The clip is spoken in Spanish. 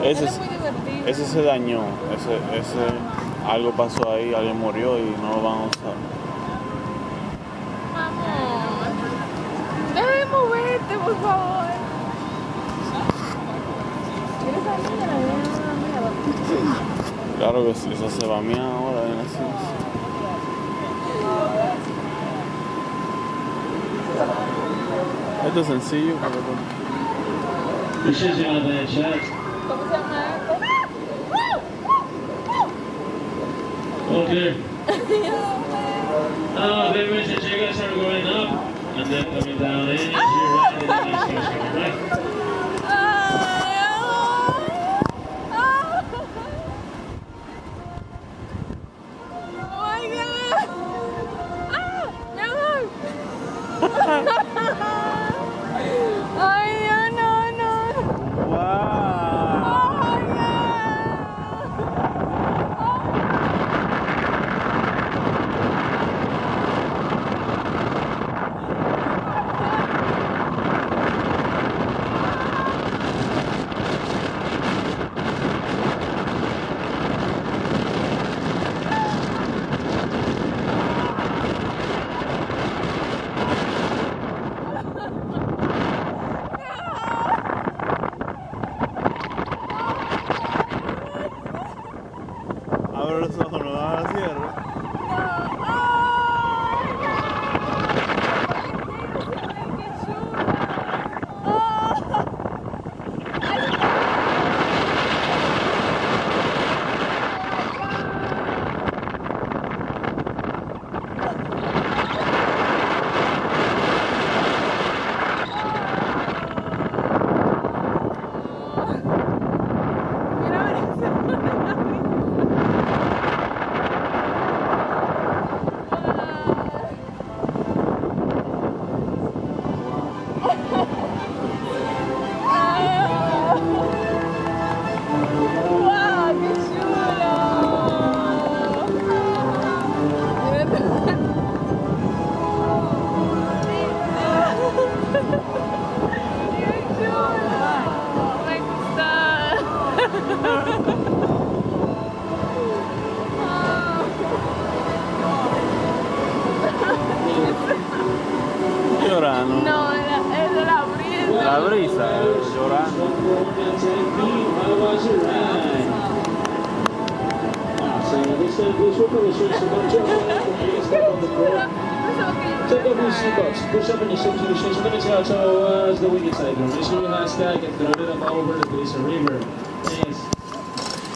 Ese, Él es muy divertido. ese se dañó. Algo pasó ahí, alguien murió y no lo van a usar. Vamos. Deja de moverte, por favor. ¿Quieres salir de la mierda? Claro que sí, eso se va a mí ahora en así. Esto es sencillo, pero You should do that chat. ¿Cómo se llama esto? Okay. Then we should you guys are going up and then coming down in. You're right in the next question, right? Ay, Dios, no, no. wow. Ay, Abre los ojos, no van a cierre. Llorando. No, es de la brisa. La brisa, llorando. Take off your seatbelts, push up in your safety machines. We're going to tell as the wicked side. Make sure you hashtag and throw it up all over the place. Remember, yes.